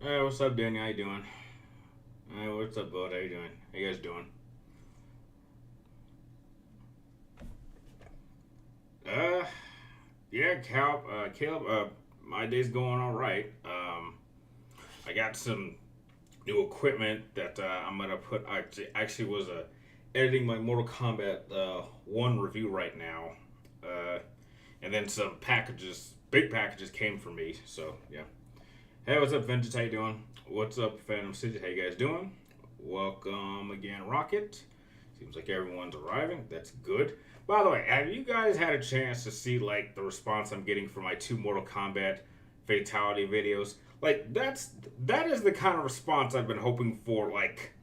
Hey, what's up, Danny? How you doing? Hey, what's up, Bud? How you doing? How you guys doing? Uh, yeah, Caleb. My day's going all right. I got some new equipment that I'm gonna put. Actually was editing my Mortal Kombat one review right now. Uh, and then some packages, big packages, came for me. So yeah. Hey, what's up, Vintage? How you doing? What's up, Phantom City? How you guys doing? Welcome again, Rocket. Seems like everyone's arriving. That's good. By the way, have you guys had a chance to see like the response I'm getting for my two Mortal Kombat fatality videos? Like that is the kind of response I've been hoping for like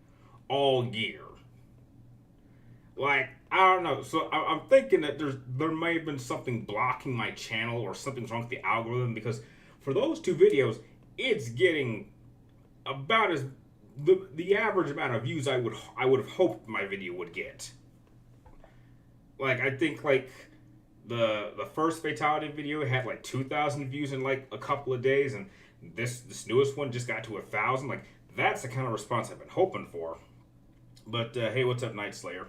all year. Like I don't know. So I'm thinking that there may have been something blocking my channel or something's wrong with the algorithm because for those two videos, it's getting about as the average amount of views I would have hoped my video would get. Like I think like the first fatality video had like 2,000 views in like a couple of days, and this newest one just got to 1,000. Like that's the kind of response I've been hoping for. But hey, what's up, Night Slayer?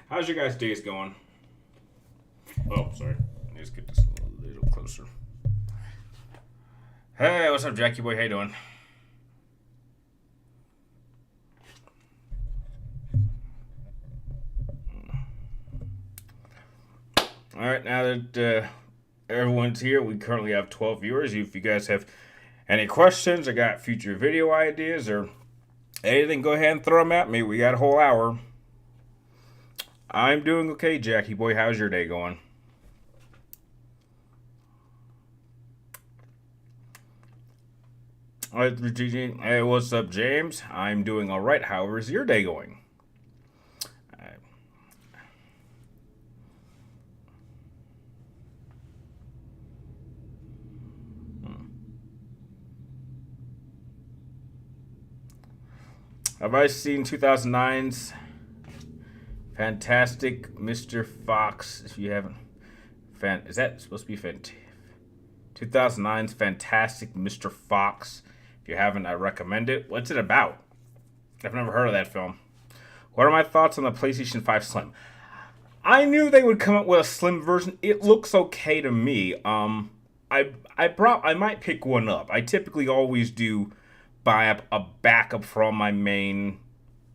How's your guys' days going? Oh, sorry. Let's get this a little closer. Hey, what's up, Jackie boy? How you doing? All right, now that everyone's here, we currently have 12 viewers. If you guys have any questions or got future video ideas or anything, go ahead and throw them at me. We got a whole hour. I'm doing okay, Jackie boy. How's your day going? All right, hey, what's up, James? I'm doing all right. How is your day going? Have I seen 2009's Fantastic Mr. Fox? If you haven't, is that supposed to be 2009's Fantastic Mr. Fox? If you haven't, I recommend it. What's it about? I've never heard of that film. What are my thoughts on the PlayStation 5 Slim? I knew they would come up with a slim version. It looks okay to me. I might pick one up. I typically always do buy up a backup from my main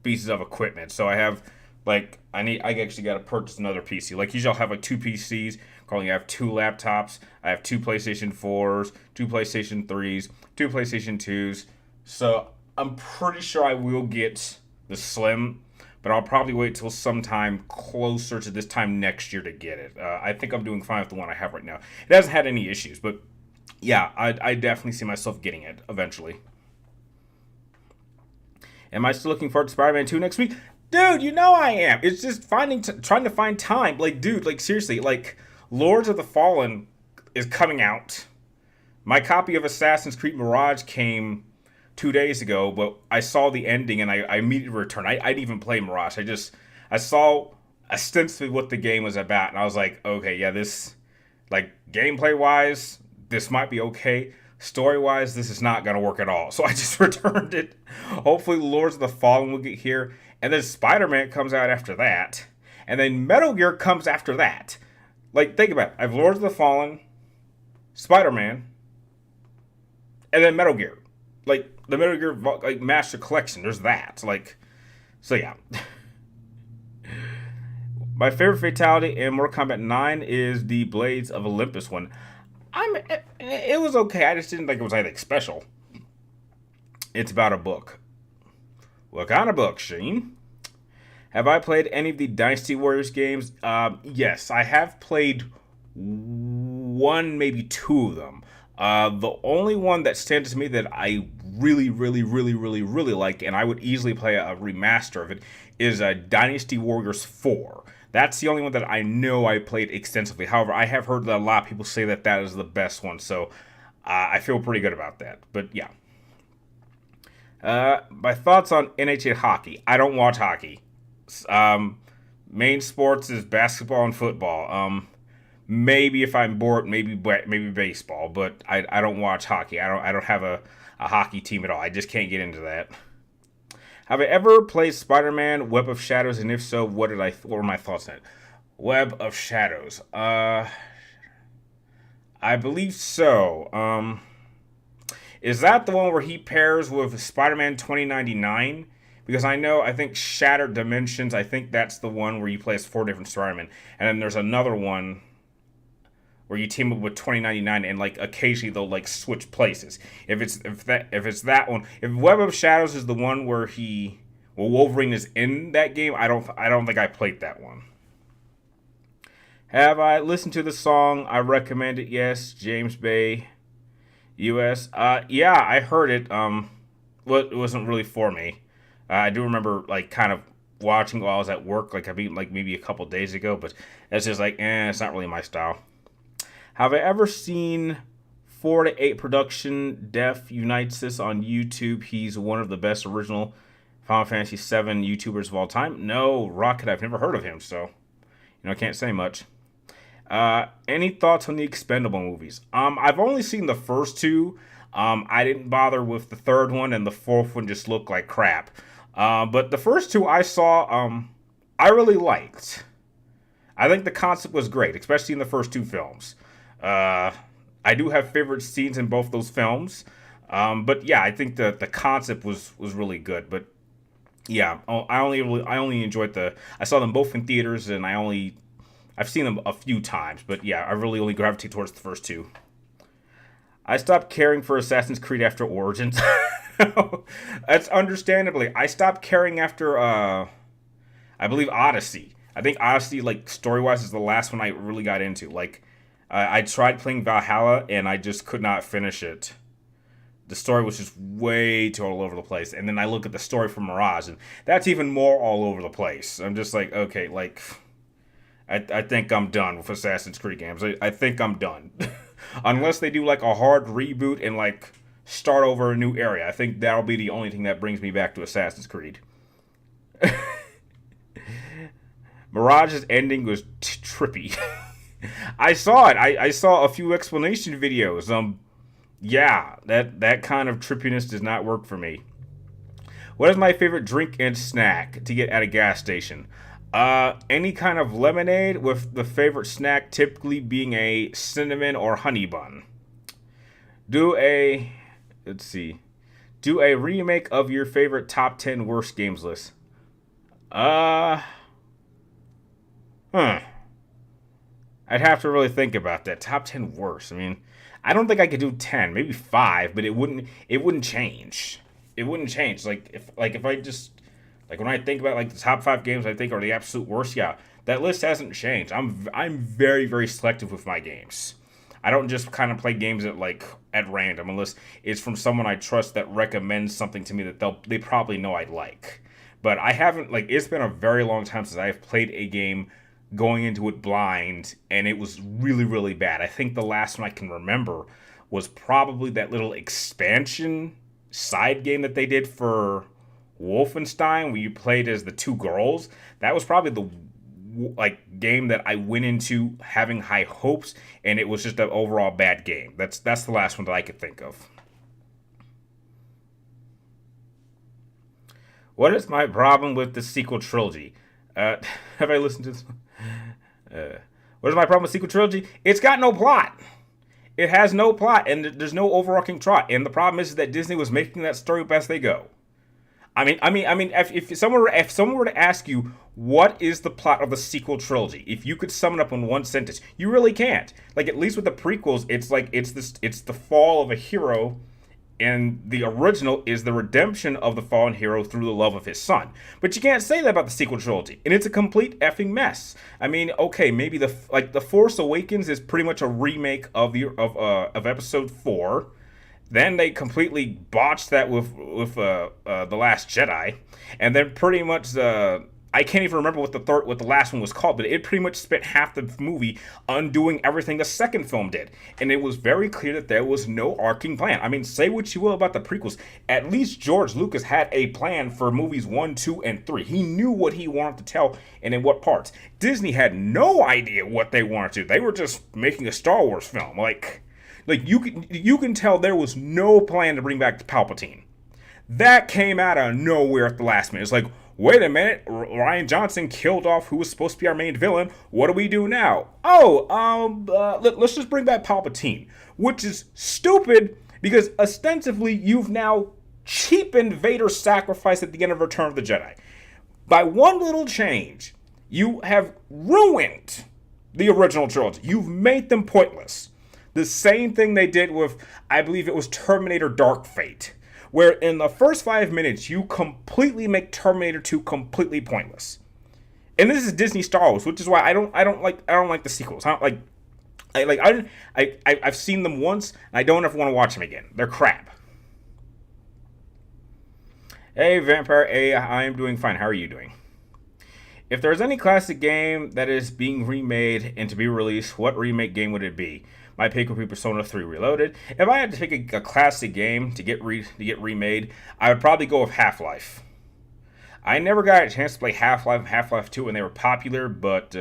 pieces of equipment. So I have I actually got to purchase another PC. Like usually I'll have like two PCs. Currently I have two laptops. I have two PlayStation 4s, two PlayStation 3s, two PlayStation 2s. So I'm pretty sure I will get the Slim, but I'll probably wait till sometime closer to this time next year to get it. I think I'm doing fine with the one I have right now. It hasn't had any issues, but yeah, I definitely see myself getting it eventually. Am I still looking forward to Spider-Man 2 next week? Dude, you know I am. It's just trying to find time. Like, dude, like seriously, like Lords of the Fallen is coming out. My copy of Assassin's Creed Mirage came 2 days ago, but I saw the ending and I immediately returned. I didn't even play Mirage. I saw ostensibly what the game was about, and I was like, okay, yeah, this like gameplay wise, this might be okay. Story wise, this is not gonna work at all. So I just returned it. Hopefully, Lords of the Fallen will get here, and then Spider Man comes out after that, and then Metal Gear comes after that. Like, think about it. I have Lords of the Fallen, Spider Man, and then Metal Gear. Like the Metal Gear like Master Collection. There's that. Like, so yeah. My favorite fatality in Mortal Kombat 9 is the Blades of Olympus one. It was okay. I just didn't think it was anything special. It's about a book. What kind of book, Sheen? Have I played any of the Dynasty Warriors games? Yes, I have played one, maybe two of them. The only one that stands to me that I really, really, really, really, really like, and I would easily play a remaster of it, is Dynasty Warriors 4. That's the only one that I know I played extensively. However, I have heard that a lot of people say that that is the best one, so I feel pretty good about that. But yeah. My thoughts on NHL hockey. I don't watch hockey. Um, Main sports is basketball and football. Maybe if I'm bored, maybe baseball, but I don't watch hockey. I don't have a hockey team at all. I just can't get into that. Have I ever played Spider-Man Web of Shadows, and if so, what were my thoughts on it? Web of Shadows. I believe so. Is that the one where he pairs with Spider-Man 2099? Because I think Shattered Dimensions, I think that's the one where you play as 4 different Spider-Man. And then there's another one where you team up with 2099 and like occasionally they'll like switch places. If it's that one, if Web of Shadows is the one where Wolverine is in that game, I don't think I played that one. Have I listened to the song? I recommend it. Yes, James Bay, U.S. Yeah, I heard it. Well, it wasn't really for me. I do remember like kind of watching while I was at work, like maybe a couple days ago, but it's just like, it's not really my style. Have I ever seen 4 to 8 production Def Unites this on YouTube? He's one of the best original Final Fantasy VII YouTubers of all time. No, Rocket, I've never heard of him, so I can't say much. Any thoughts on the Expendable movies? I've only seen the first 2. I didn't bother with the third one, and the fourth one just looked like crap. But the first 2 I saw, I really liked. I think the concept was great, especially in the first 2 films. I do have favorite scenes in both those films. But yeah, I think the concept was really good. But yeah, I only enjoyed I saw them both in theaters, and I've seen them a few times. But yeah, I really only gravitate towards the first 2. I stopped caring for Assassin's Creed after Origins. That's understandably. I stopped caring after, I believe, Odyssey. I think Odyssey, like, story-wise, is the last one I really got into. Like, I tried playing Valhalla, and I just could not finish it. The story was just way too all over the place. And then I look at the story for Mirage, and that's even more all over the place. I'm just like, okay, like, I think I'm done with Assassin's Creed games. I think I'm done. Unless they do, like, a hard reboot and, like, start over a new area. I think that'll be the only thing that brings me back to Assassin's Creed. Mirage's ending was trippy. I saw it. I saw a few explanation videos. Yeah, that kind of trippiness does not work for me. What is my favorite drink and snack to get at a gas station? Any kind of lemonade, with the favorite snack typically being a cinnamon or honey bun. Do a remake of your favorite top 10 worst games list. I'd have to really think about that. Top 10 worst. I mean, I don't think I could do 10, maybe 5, but it wouldn't change. It wouldn't change. Like if I just, like, when I think about, like, the top 5 games I think are the absolute worst, yeah, that list hasn't changed. I'm very, very selective with my games. I don't just kind of play games at random, unless it's from someone I trust that recommends something to me that they probably know I'd like. But I haven't, like, it's been a very long time since I've played a game going into it blind, and it was really, really bad. I think the last one I can remember was probably that little expansion side game that they did for Wolfenstein, where you played as the 2 girls. That was probably the game that I went into having high hopes, and it was just an overall bad game. That's the last one that I could think of. What is my problem with the sequel trilogy? Have I listened to this? What is my problem with sequel trilogy? It's got no plot. It has no plot, and there's no overarching plot. And the problem is that Disney was making that story best they go. I mean, if someone were to ask you what is the plot of the sequel trilogy, if you could sum it up in one sentence, you really can't. Like, at least with the prequels, it's the fall of a hero, and the original is the redemption of the fallen hero through the love of his son. But you can't say that about the sequel trilogy, and it's a complete effing mess. I mean, okay, maybe the Force Awakens is pretty much a remake of Episode 4. Then they completely botched that with The Last Jedi, and then pretty much I can't even remember what the last one was called, but it pretty much spent half the movie undoing everything the second film did, and it was very clear that there was no arcing plan. I mean, say what you will about the prequels, at least George Lucas had a plan for movies 1, 2, and 3. He knew what he wanted to tell and in what parts. Disney had no idea what they wanted to. They were just making a Star Wars film, like. Like you can tell there was no plan to bring back Palpatine. That came out of nowhere at the last minute. It's like, wait a minute, Ryan Johnson killed off who was supposed to be our main villain. What do we do now? Oh, let's just bring back Palpatine, which is stupid because ostensibly you've now cheapened Vader's sacrifice at the end of Return of the Jedi. By one little change, you have ruined the original trilogy. You've made them pointless. The same thing they did with, I believe it was Terminator Dark Fate, where in the first 5 minutes you completely make Terminator 2 completely pointless. And this is Disney Star Wars, which is why I don't like the sequels. I've seen them once and I don't ever want to watch them again. They're crap. Hey Vampire A, I am doing fine. How are you doing? If there's any classic game that is being remade and to be released, what remake game would it be? My pick would be Persona 3 Reloaded. If I had to pick a classic game to get remade, I would probably go with Half-Life. I never got a chance to play Half-Life and Half-Life 2 when they were popular, but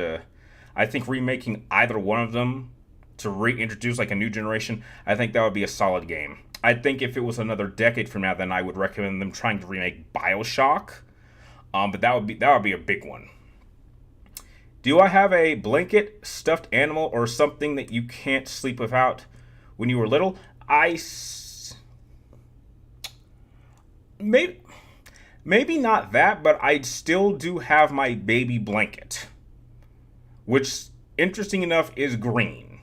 I think remaking either one of them to reintroduce like a new generation, I think that would be a solid game. I think if it was another decade from now, then I would recommend them trying to remake BioShock. But that would be a big one. Do I have a blanket, stuffed animal, or something that you can't sleep without when you were little? Maybe not that, but I still do have my baby blanket, which, interesting enough, is green.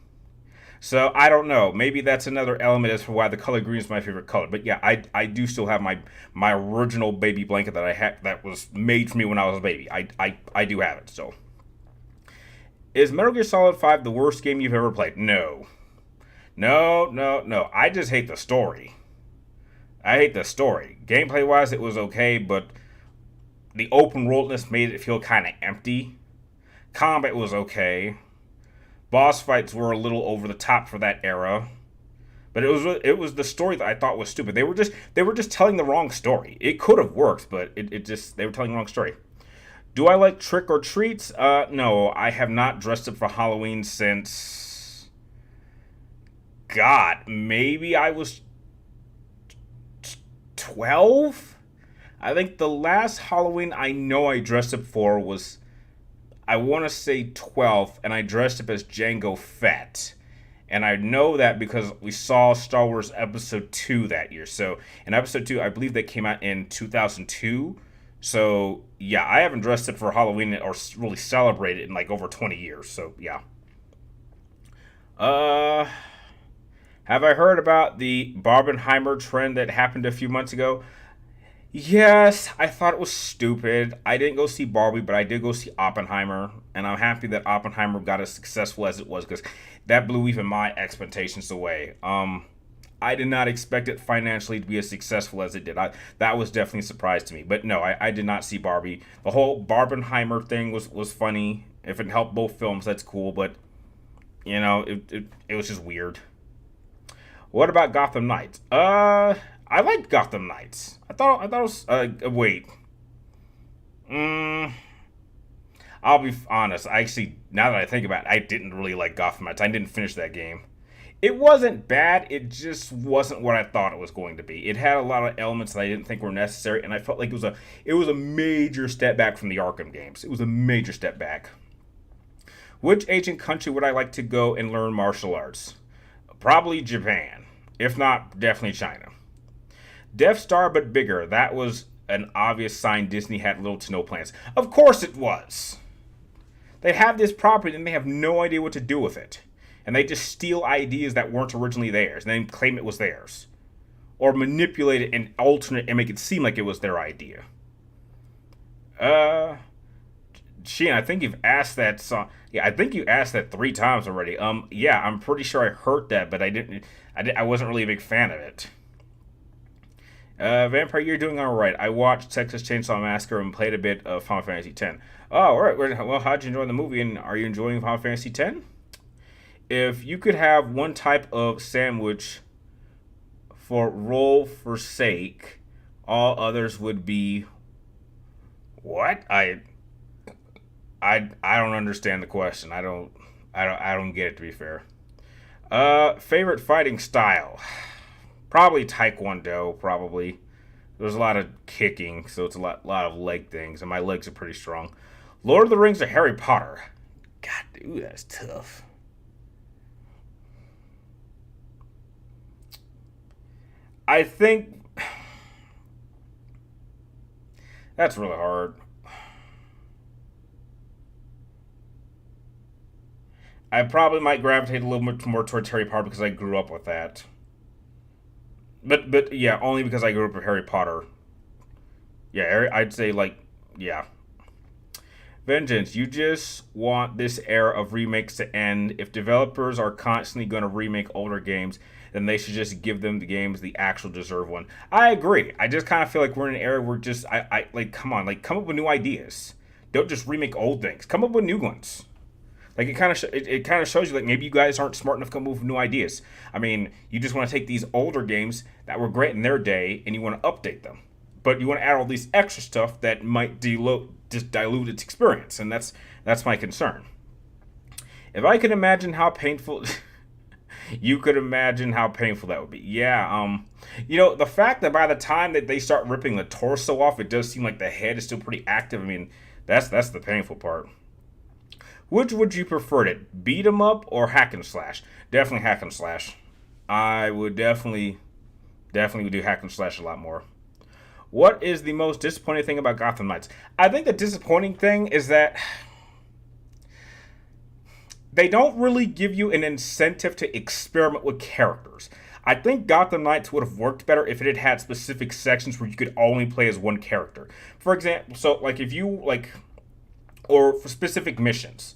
So I don't know. Maybe that's another element as to why the color green is my favorite color. But yeah, I do still have my original baby blanket that I had that was made for me when I was a baby. I do have it. So, is Metal Gear Solid 5 the worst game you've ever played? No. No. I just hate the story. Gameplay wise, it was okay, but the open worldness made it feel kind of empty. Combat was okay. Boss fights were a little over the top for that era, but it was the story that I thought was stupid. They were just telling the wrong story. It could have worked, but they were telling the wrong story. Do I like trick or treats? No, I have not dressed up for Halloween since, God, maybe I was 12. I think the last Halloween I know I dressed up for was, I want to say 12, and I dressed up as Jango Fett. And I know that because we saw Star Wars Episode 2 that year. So, in Episode 2, I believe that came out in 2002. So, yeah, I haven't dressed up for Halloween or really celebrated in like over 20 years. So, yeah. Have I heard about the Barbenheimer trend that happened a few months ago? Yes, I thought it was stupid. I didn't go see Barbie, but I did go see Oppenheimer, and I'm happy that Oppenheimer got as successful as it was because that blew even my expectations away. I did not expect it financially to be as successful as it did. That was definitely a surprise to me. But no, I did not see Barbie. The whole Barbenheimer thing was funny. If it helped both films, that's cool. But it was just weird. What about Gotham Knights? I liked Gotham Knights. I thought it was. Wait. I'll be honest. Actually, now that I think about it, I didn't really like Gotham Knights. I didn't finish that game. It wasn't bad. It just wasn't what I thought it was going to be. It had a lot of elements that I didn't think were necessary, and I felt like it was a major step back from the Arkham games. It was a major step back. Which ancient country would I like to go and learn martial arts? Probably Japan. If not, definitely China. Death Star but bigger. That was an obvious sign Disney had little to no plans. Of course it was. They have this property and they have no idea what to do with it. And they just steal ideas that weren't originally theirs and then claim it was theirs. Or manipulate it and alter it and make it seem like it was their idea. Sheen, I think you've asked that song. Yeah, I think you asked that 3 times already. Yeah, I'm pretty sure I heard that, but I wasn't really a big fan of it. Vampire, you're doing all right. I watched Texas Chainsaw Massacre and played a bit of Final Fantasy X. Oh, all right. Well, how'd you enjoy the movie, and are you enjoying Final Fantasy X? If you could have one type of sandwich for roll for sake, all others would be what? I don't understand the question. I don't get it, to be fair. Favorite fighting style? Probably Taekwondo, probably. There's a lot of kicking, so it's a lot of leg things, and my legs are pretty strong. Lord of the Rings or Harry Potter? God, dude, that's tough. I think that's really hard. I probably might gravitate a little bit more towards Harry Potter because I grew up with that. But yeah, only because I grew up with Harry Potter. Yeah, I'd say like yeah. Vengeance, you just want this era of remakes to end. If developers are constantly going to remake older games, then they should just give them the games the actual deserve one. I agree. I just kind of feel like we're in an era where just I like come on, like come up with new ideas. Don't just remake old things. Come up with new ones. Like it kind of shows you like maybe you guys aren't smart enough to come up with new ideas. I mean, you just want to take these older games that were great in their day and you want to update them, but you want to add all these extra stuff that might just dilute its experience, and that's my concern. If I could imagine how painful, you could imagine how painful that would be. Yeah, the fact that by the time that they start ripping the torso off, it does seem like the head is still pretty active. I mean, that's the painful part. Which would you prefer it, beat 'em up or hack and slash? Definitely hack and slash. I would definitely would do hack and slash a lot more. What is the most disappointing thing about Gotham Knights? I think the disappointing thing is that they don't really give you an incentive to experiment with characters. I think Gotham Knights would have worked better if it had had specific sections where you could only play as one character. For example, so like if you like, or for specific missions.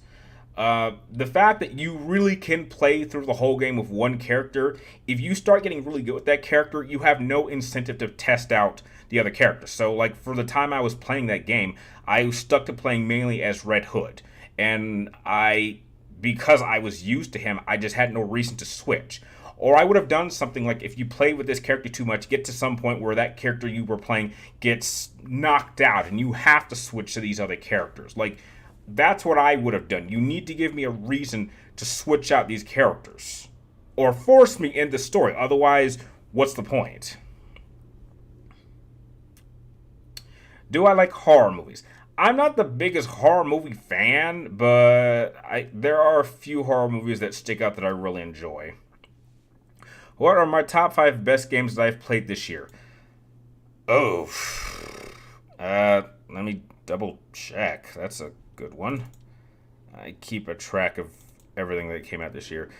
The fact that you really can play through the whole game with one character, if you start getting really good with that character, you have no incentive to test out the other characters. So, like, for the time I was playing that game, I was stuck to playing mainly as Red Hood. And because I was used to him, I just had no reason to switch. Or I would have done something like if you play with this character too much, get to some point where that character you were playing gets knocked out and you have to switch to these other characters. Like, that's what I would have done. You need to give me a reason to switch out these characters. Or force me in the story. Otherwise, what's the point? Do I like horror movies? I'm not the biggest horror movie fan, but there are a few horror movies that stick out that I really enjoy. What are my top 5 best games that I've played this year? Oh. Let me double check. That's a good one. I keep a track of everything that came out this year.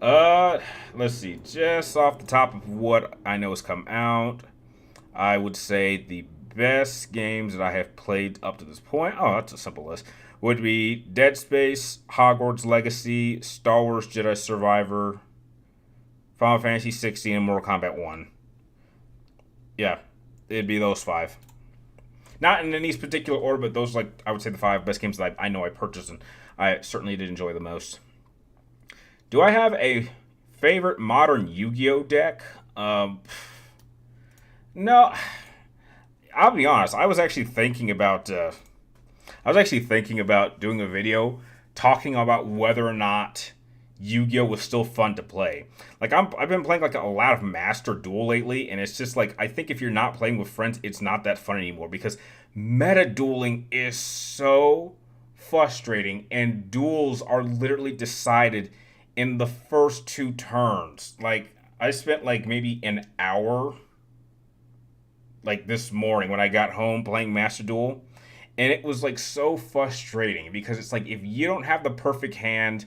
Let's see. Just off the top of what I know has come out, I would say the best games that I have played up to this point, oh, that's a simple list, would be Dead Space, Hogwarts Legacy, Star Wars Jedi Survivor, Final Fantasy 16, and Mortal Kombat 1. Yeah, it'd be those 5. Not in any particular order, but those, like, I would say the 5 best games that I know I purchased and I certainly did enjoy the most. Do I have a favorite modern Yu-Gi-Oh deck? No. I'll be honest. I was actually thinking about doing a video talking about whether or not Yu-Gi-Oh was still fun to play. Like I've been playing like a lot of Master Duel lately, and it's just like I think if you're not playing with friends, it's not that fun anymore because meta dueling is so frustrating, and duels are literally decided in the first 2 turns. Like I spent like maybe an hour, like this morning when I got home playing Master Duel, and it was like so frustrating because it's like if you don't have the perfect hand,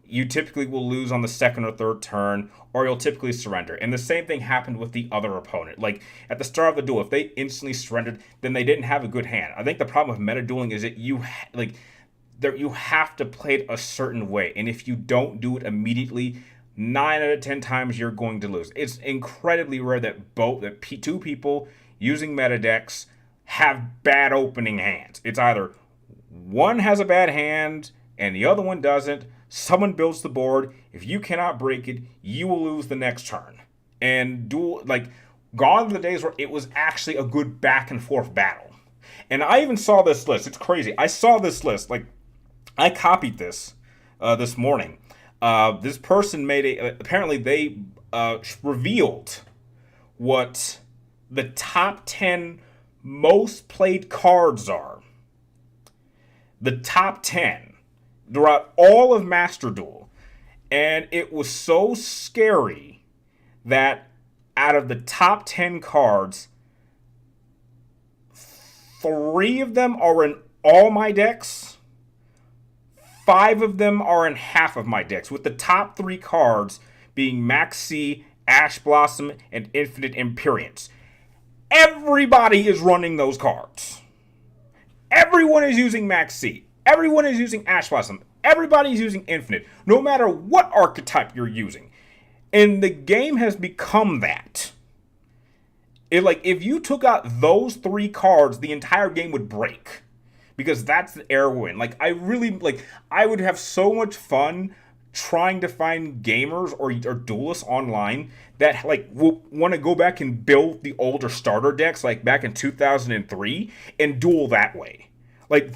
you typically will lose on the second or third turn, or you'll typically surrender. And the same thing happened with the other opponent. Like, at the start of the duel, if they instantly surrendered, then they didn't have a good hand. I think the problem with meta dueling is that you have to play it a certain way. And if you don't do it immediately, 9 out of 10 times you're going to lose. It's incredibly rare that two people using meta decks have bad opening hands. It's either one has a bad hand and the other one doesn't. Someone builds the board. If you cannot break it, you will lose the next turn. And gone are the days where it was actually a good back and forth battle. And I even saw this list. It's crazy. I saw this list. Like, I copied this this morning. This person made apparently they revealed what the top 10 most played cards are. The top 10 throughout all of Master Duel. And it was so scary that out of the top 10 cards, 3 of them are in all my decks. 5 of them are in half of my decks, with the top 3 cards being Max C, Ash Blossom, and Infinite Imperience. Everybody is running those cards. Everyone is using Max C. Everyone is using Ash Blossom. Everybody's using Infinite, no matter what archetype you're using. And the game has become that. If you took out those 3 cards, the entire game would break. Because that's the air win. I would have so much fun trying to find gamers or duelists online that will want to go back and build the older starter decks like back in 2003 and duel that way.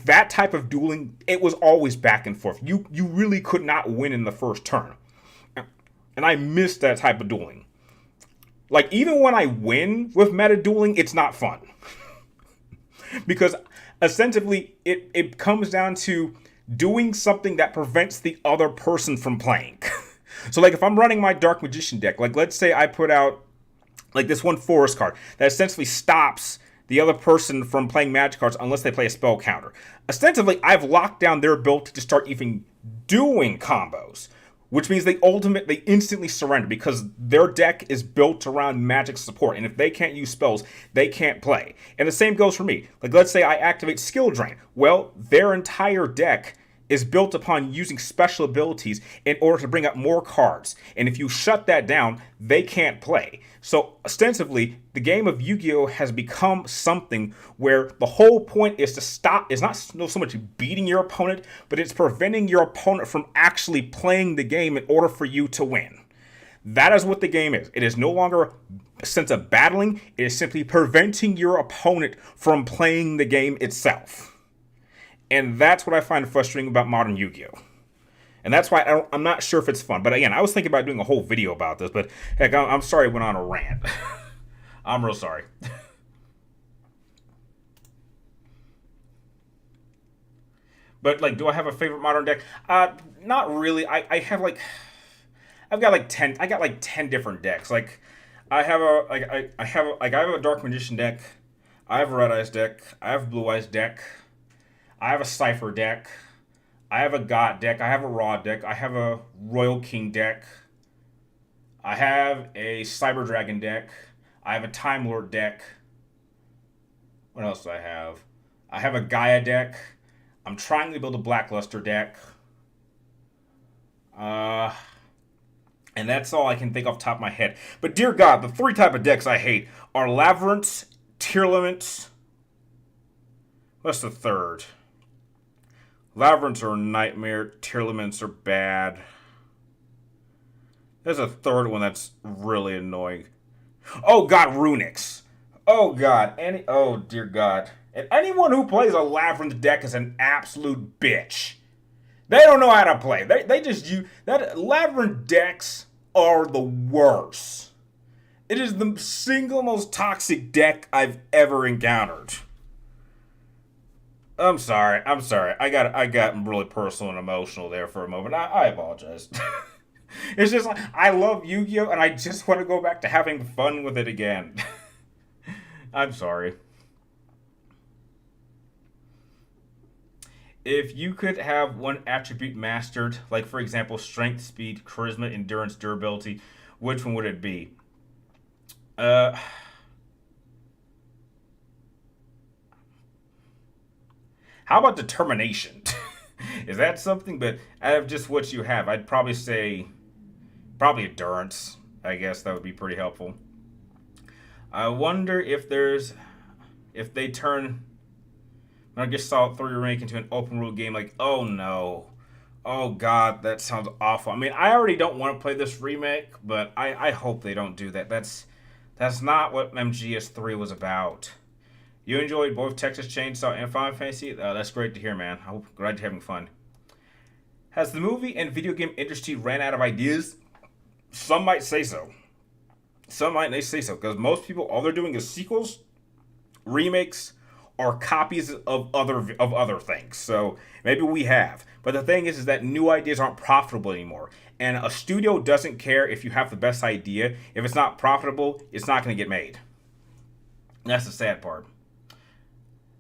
That type of dueling, it was always back and forth. You really could not win in the first turn. And I miss that type of dueling. Even when I win with meta dueling, it's not fun. Because essentially, it comes down to doing something that prevents the other person from playing. So, if I'm running my Dark Magician deck, let's say I put out, this one Forest card that essentially stops the other person from playing magic cards unless they play a spell counter. Ostensibly, I've locked down their ability to start even doing combos, which means they instantly surrender because their deck is built around magic support, and if they can't use spells, they can't play. And the same goes for me. Let's say I activate Skill Drain. Well, their entire deck is built upon using special abilities in order to bring up more cards. And if you shut that down, they can't play. So ostensibly, the game of Yu-Gi-Oh! Has become something where the whole point is to stop, is not so much beating your opponent, but it's preventing your opponent from actually playing the game in order for you to win. That is what the game is. It is no longer a sense of battling, it is simply preventing your opponent from playing the game itself. And that's what I find frustrating about modern Yu-Gi-Oh! And that's why I'm not sure if it's fun. But again, I was thinking about doing a whole video about this. But heck, I'm sorry I went on a rant. I'm real sorry. But do I have a favorite modern deck? Not really. I've got 10. I got 10 different decks. I have a Dark Magician deck. I have a Red Eyes deck. I have a Blue Eyes deck. I have a Cypher deck. I have a God deck. I have a Raw deck. I have a Royal King deck. I have a Cyber Dragon deck. I have a Time Lord deck. What else do I have? I have a Gaia deck. I'm trying to build a Blackluster deck. And that's all I can think off the top of my head. But dear God, the 3 type of decks I hate are Labyrinths, Tier Limits. What's the third? Labyrinths are a nightmare. Tier Limits are bad. There's a third one that's really annoying. Oh God, Runics. Oh God. Oh dear God. And anyone who plays a Labyrinth deck is an absolute bitch. They don't know how to play. They just use that. Labyrinth decks are the worst. It is the single most toxic deck I've ever encountered. I'm sorry. I got really personal and emotional there for a moment. I apologize. It's just I love Yu-Gi-Oh! And I just want to go back to having fun with it again. I'm sorry. If you could have one attribute mastered, for example, strength, speed, charisma, endurance, durability, which one would it be? How about determination? Is that something? But out of just what you have, I'd probably say endurance. I guess that would be pretty helpful. I wonder if they turn Metal Gear Solid 3 Remake into an open world game. Oh no. Oh God, that sounds awful. I mean, I already don't want to play this remake, but I hope they don't do that. That's not what MGS3 was about. You enjoyed both Texas Chainsaw and Final Fantasy? That's great to hear, man. I'm glad you're having fun. Has the movie and video game industry ran out of ideas? Some might say so. Some might say so because most people, all they're doing is sequels, remakes, or copies of other things. So maybe we have. But the thing is that new ideas aren't profitable anymore. And a studio doesn't care if you have the best idea. If it's not profitable, it's not going to get made. That's the sad part.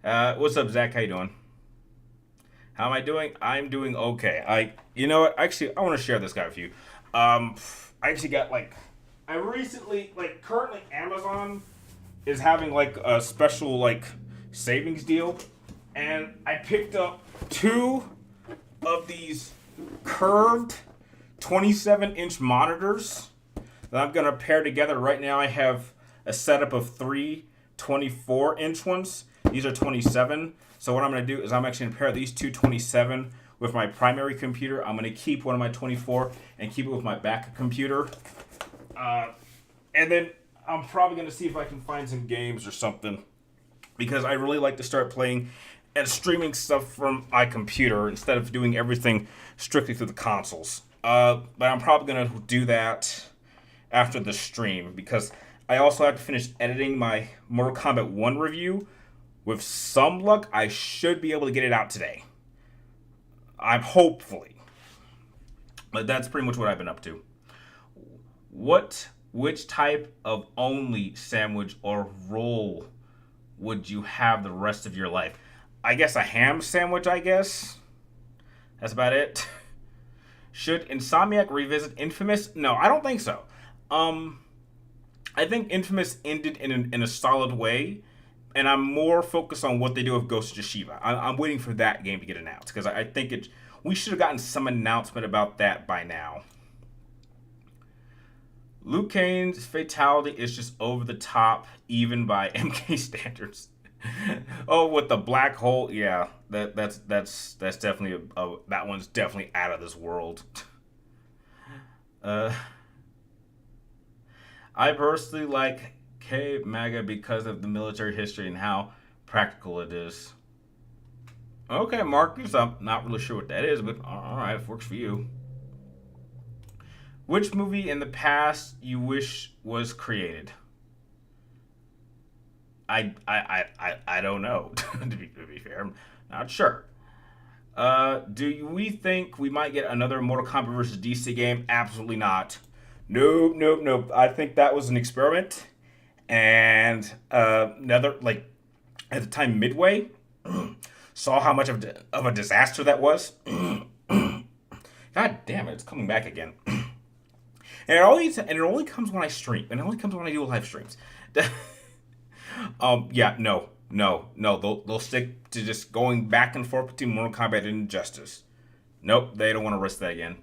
What's up, Zach? How you doing? How am I doing? I'm doing okay. You know what? Actually, I want to share this guy with you. I actually got I recently currently Amazon is having a special savings deal, and I picked up 2 of these curved 27-inch monitors that I'm gonna pair together. Right now, I have a setup of 3 24-inch ones. These are 27. So what I'm going to do is I'm actually going to pair these 2 27 with my primary computer. I'm going to keep one of my 24 and keep it with my backup computer. And then I'm probably going to see if I can find some games or something, because I really like to start playing and streaming stuff from my computer instead of doing everything strictly through the consoles. But I'm probably going to do that after the stream, because I also have to finish editing my Mortal Kombat 1 review. With some luck, I should be able to get it out today. I'm hopefully. But that's pretty much what I've been up to. Which type of only sandwich or roll would you have the rest of your life? I guess a ham sandwich, I guess. That's about it. Should Insomniac revisit Infamous? No, I don't think so. I think Infamous ended in a solid way. And I'm more focused on what they do with Ghost of Tsushima. I'm waiting for that game to get announced, because I think we should have gotten some announcement about that by now. Liu Kane's fatality is just over the top, even by MK standards. Oh, with the black hole, yeah, that's definitely that one's definitely out of this world. I personally like K-MAGA because of the military history and how practical it is. Okay, Marcus, I'm not really sure what that is, but alright, if it works for you. Which movie in the past you wish was created? I don't know, to be fair. I'm not sure. Do we think we might get another Mortal Kombat vs. DC game? Absolutely not. Nope. I think that was an experiment. And another, at the time, Midway saw how much of a disaster that was. God damn it, it's coming back again. And it only comes when I stream. And it only comes when I do live streams. No. They'll stick to just going back and forth between Mortal Kombat and Injustice. Nope, they don't want to risk that again.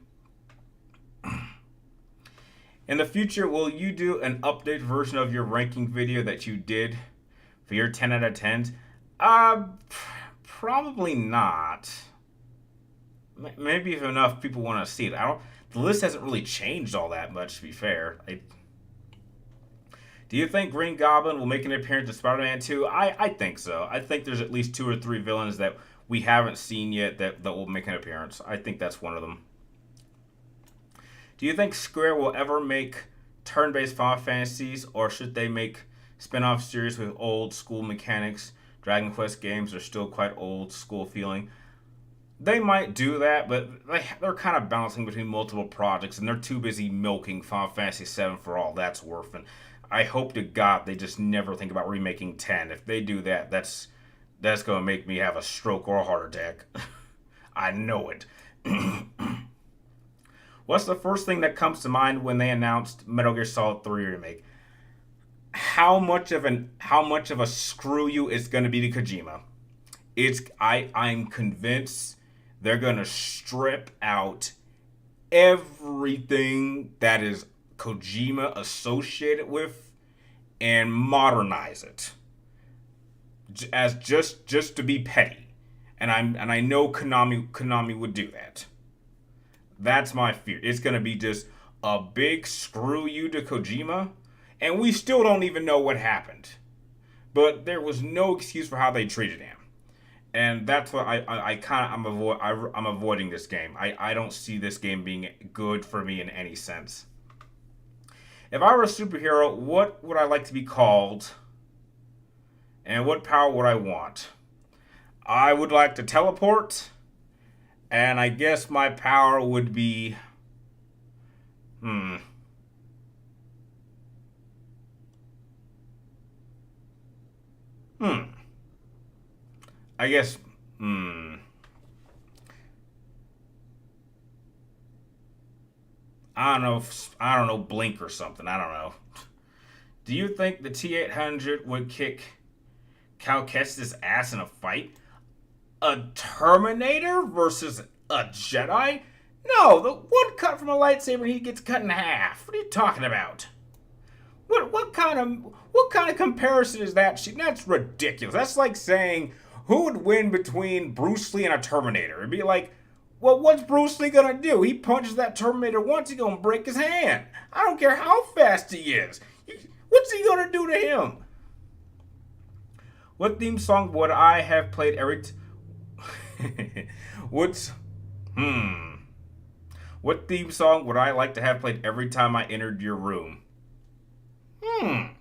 In the future, will you do an updated version of your ranking video that you did for your 10 out of 10s? Probably not. Maybe if enough people want to see it. The list hasn't really changed all that much, to be fair. Do you think Green Goblin will make an appearance in Spider-Man 2? I think so. I think there's at least 2 or 3 villains that we haven't seen yet that will make an appearance. I think that's one of them. Do you think Square will ever make turn-based Final Fantasies, or should they make spin-off series with old school mechanics? Dragon Quest games are still quite old school feeling. They might do that, but they're kind of bouncing between multiple projects, and they're too busy milking Final Fantasy VII for all that's worth. And I hope to God they just never think about remaking 10. If they do that, that's going to make me have a stroke or a heart attack. I know it. What's the first thing that comes to mind when they announced Metal Gear Solid 3 Remake? How much of a screw you it's going to be to Kojima? I'm convinced they're going to strip out everything that is Kojima associated with and modernize it as just to be petty. And I know Konami would do that. That's my fear. It's going to be just a big screw you to Kojima, and we still don't even know what happened. But there was no excuse for how they treated him. And that's what I kind of I'm avoiding this game. I don't see this game being good for me in any sense. If I were a superhero, what would I like to be called? And what power would I want? I would like to teleport, and I guess my power would be hmm. Hmm. I guess hmm. I don't know. I don't know. Blink or something. I don't know. Do you think the T-800 would kick Cal Kestis' ass in a fight? A Terminator versus a Jedi? No, the one cut from a lightsaber and he gets cut in half. What are you talking about? What kind of comparison is that? That's ridiculous. That's like saying who would win between Bruce Lee and a Terminator. It'd be like, well, what's Bruce Lee gonna do? He punches that Terminator once, he's gonna break his hand. I don't care how fast he is. What's he gonna do to him? What theme song would I have played What's hmm? What theme song would I like to have played every time I entered your room? Hmm.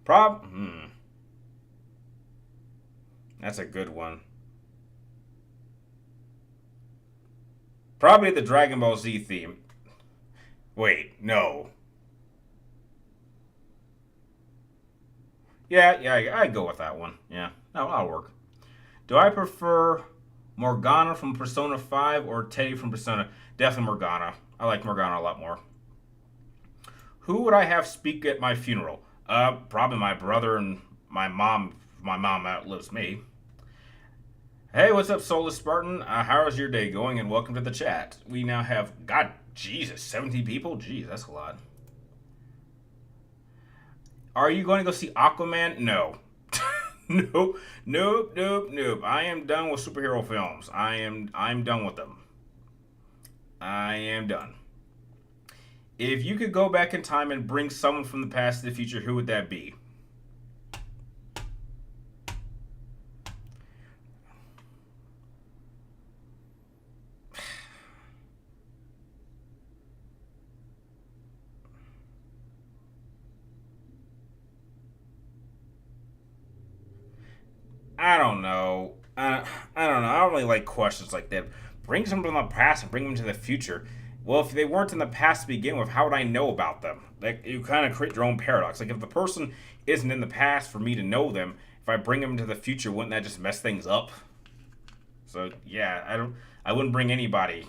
Hmm. That's a good one. Probably the Dragon Ball Z theme. Wait, no. Yeah, I go with that one. Yeah, that'll work. Do I prefer Morgana from Persona 5 or Teddy from Persona? Definitely Morgana. I like Morgana a lot more. Who would I have speak at my funeral? Probably my brother and my mom. My mom outlives me. Hey, what's up, Soulless Spartan? How is your day going? And welcome to the chat. We now have, God, Jesus, 17 people? Jeez, that's a lot. Are you going to go see Aquaman? No. Nope. I am done with superhero films. I'm done with them. I am done. If you could go back in time and bring someone from the past to the future, who would that be? I don't know. I don't know. I don't really like questions like that. Bring someone from the past and bring them to the future. Well, if they weren't in the past to begin with, how would I know about them? Like, you kind of create your own paradox. Like, if the person isn't in the past for me to know them, if I bring them into the future, wouldn't that just mess things up? So yeah, I wouldn't bring anybody.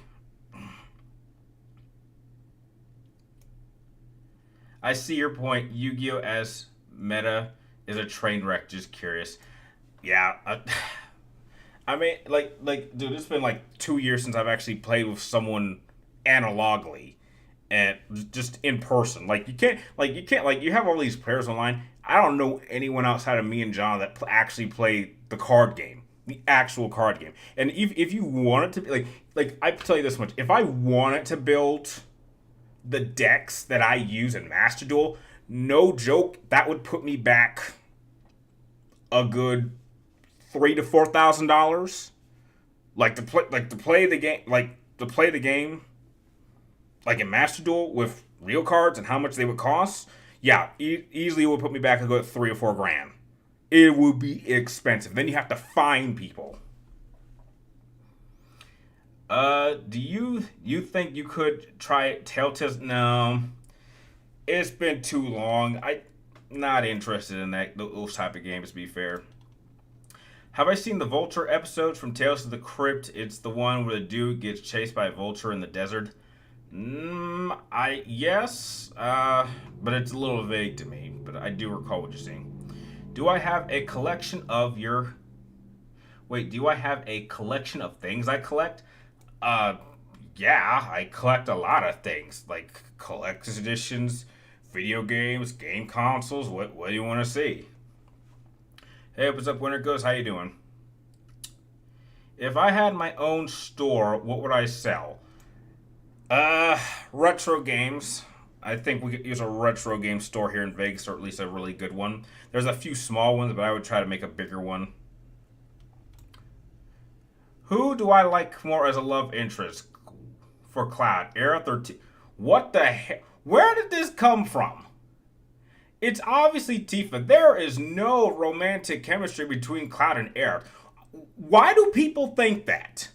I see your point. Yu-Gi-Oh as meta is a train wreck. Just curious. Yeah. I mean, dude, it's been like 2 years since I've actually played with someone analogically and just in person. Like you have all these players online. I don't know anyone outside of me and John that actually play the card game, the actual card game. And if you wanted to be like I tell you this much, if I wanted to build the decks that I use in Master Duel, no joke, that would put me back a good $3,000 to $4,000. To play the game, like in Master Duel with real cards and how much they would cost. Yeah, easily would put me back a good 3 or 4 grand. It would be expensive. Then you have to find people. Do you think you could try Telltale's? No, it's been too long. I not interested in those type of games. To be fair, have I seen the Vulture episode from Tales of the Crypt? It's the one where the dude gets chased by a vulture in the desert. I yes, but it's a little vague to me. But I do recall what you're saying. Do I have a collection of your? Wait, do I have a collection of things I collect? Uh, yeah, I collect a lot of things like collector's editions, video games, game consoles. What do you want to see? Hey, what's up, Winter Ghost? How you doing? If I had my own store, what would I sell? Retro games. I think we could use a retro game store here in Vegas, or at least a really good one. There's a few small ones, but I would try to make a bigger one. Who do I like more as a love interest for Cloud? Aerith or what the heck? Where did this come from? It's obviously Tifa. There is no romantic chemistry between Cloud and Aerith. Why do people think that?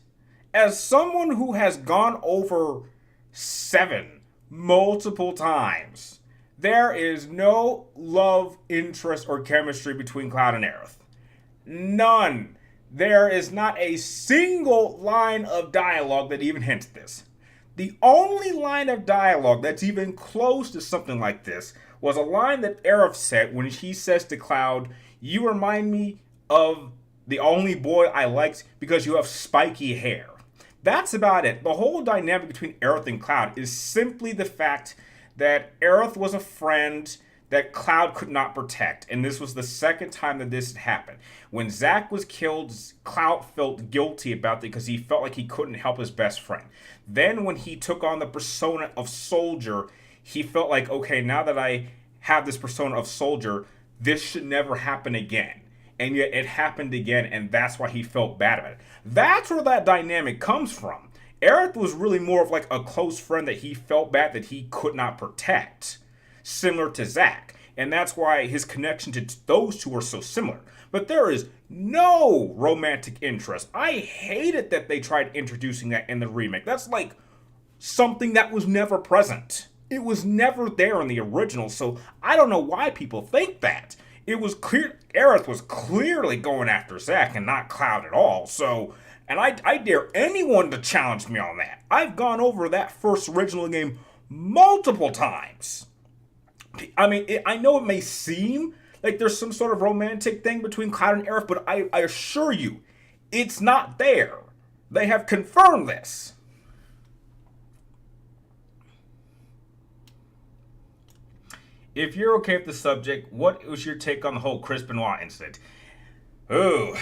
As someone who has gone over 7 multiple times, there is no love interest or chemistry between Cloud and Aerith. None. There is not a single line of dialogue that even hints this. The only line of dialogue that's even close to something like this was a line that Aerith said when she says to Cloud, "You remind me of the only boy I liked because you have spiky hair." That's about it. The whole dynamic between Aerith and Cloud is simply the fact that Aerith was a friend that Cloud could not protect. And this was the second time that this had happened. When Zack was killed, Cloud felt guilty about it because he felt like he couldn't help his best friend. Then when he took on the persona of Soldier, he felt like, okay, now that I have this persona of Soldier, this should never happen again. And yet it happened again, and that's why he felt bad about it. That's where that dynamic comes from. Aerith was really more of like a close friend that he felt bad that he could not protect, similar to Zack. And that's why his connection to those two are so similar. But there is no romantic interest. I hated that they tried introducing that in the remake. That's like something that was never present. It was never there in the original, so I don't know why people think that. It was clear Aerith was clearly going after Zack and not Cloud at all, so, and I dare anyone to challenge me on that. I've gone over that first original game multiple times. I mean, I know it may seem like there's some sort of romantic thing between Cloud and Aerith, but I assure you, it's not there. They have confirmed this. If you're okay with the subject, what was your take on the whole Chris Benoit incident? Ooh,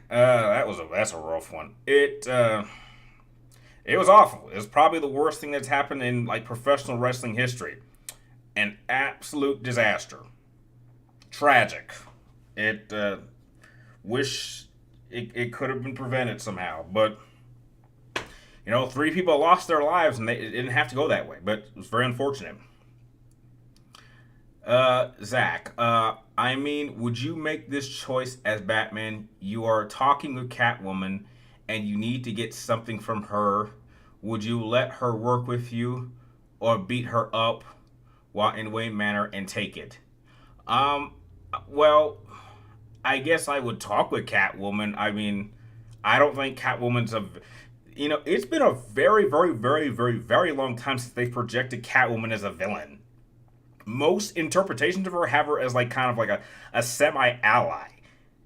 that's a rough one. It was awful. It was probably the worst thing that's happened in like professional wrestling history. An absolute disaster. Tragic. Wish it could have been prevented somehow, but 3 people lost their lives and it didn't have to go that way, but it was very unfortunate. Zach, I mean, would you make this choice as Batman? You are talking with Catwoman and you need to get something from her. Would you let her work with you or beat her up while in Wayne Manor and take it? Well, I guess I would talk with Catwoman. I mean, I don't think Catwoman's it's been a very, very, very, very, very long time since they've projected Catwoman as a villain. Most interpretations of her have her as like kind of like a semi-ally.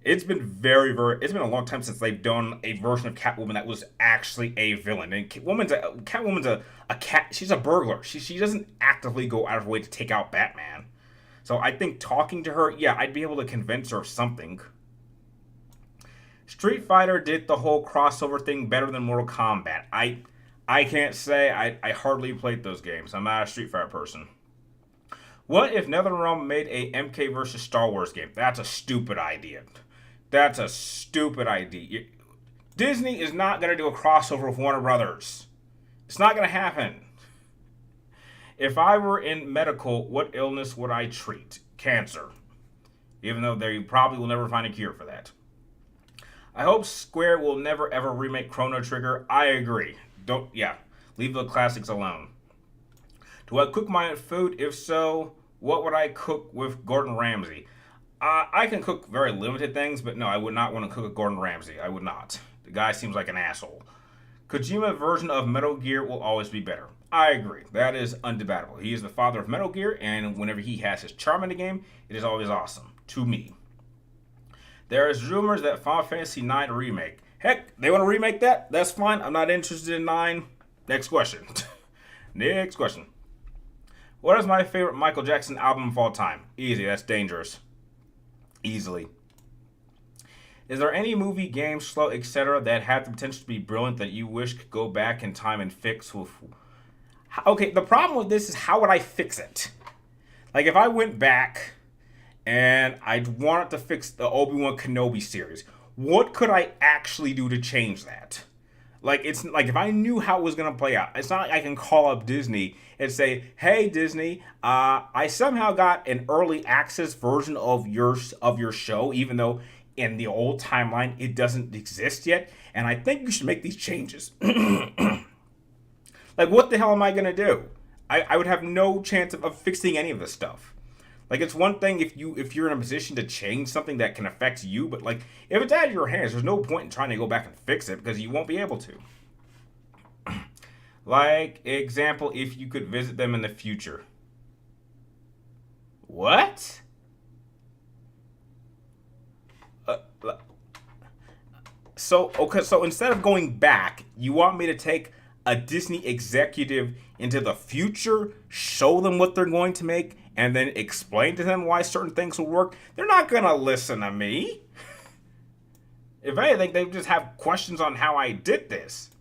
It's been it's been a long time since they've done a version of Catwoman that was actually a villain. And Catwoman's a cat. She's a burglar. She doesn't actively go out of her way to take out Batman. So I think talking to her, yeah, I'd be able to convince her of something. Street Fighter did the whole crossover thing better than Mortal Kombat. I can't say. I hardly played those games. I'm not a Street Fighter person. What if NetherRealm made a MK versus Star Wars game? That's a stupid idea. That's a stupid idea. Disney is not going to do a crossover with Warner Brothers. It's not going to happen. If I were in medical, what illness would I treat? Cancer. Even though they probably will never find a cure for that. I hope Square will never ever remake Chrono Trigger. I agree. Leave the classics alone. Do I cook my own food? If so, what would I cook with Gordon Ramsay? I can cook very limited things, but no, I would not want to cook with Gordon Ramsay. I would not. The guy seems like an asshole. Kojima version of Metal Gear will always be better. I agree. That is undebatable. He is the father of Metal Gear, and whenever he has his charm in the game, it is always awesome. To me. There is rumors that Final Fantasy IX remake. Heck, they want to remake that? That's fine. I'm not interested in 9. Next question. Next question. What is my favorite Michael Jackson album of all time? Easy, that's Dangerous. Easily. Is there any movie, game, show, etc. that have the potential to be brilliant that you wish could go back in time and fix? Okay, the problem with this is how would I fix it? Like if I went back and I wanted to fix the Obi-Wan Kenobi series, what could I actually do to change that? Like, it's like if I knew how it was gonna play out, it's not like I can call up Disney and say, "Hey, Disney, I somehow got an early access version of your show, even though in the old timeline it doesn't exist yet, and I think you should make these changes." Like, what the hell am I gonna do? I would have no chance of fixing any of this stuff. Like, it's one thing if you're in a position to change something that can affect you, but like if it's out of your hands, there's no point in trying to go back and fix it because you won't be able to. Like, example, if you could visit them in the future. What? Uh, so instead of going back, you want me to take a Disney executive into the future, show them what they're going to make, and then explain to them why certain things will work? They're not gonna listen to me. If anything, they just have questions on how I did this.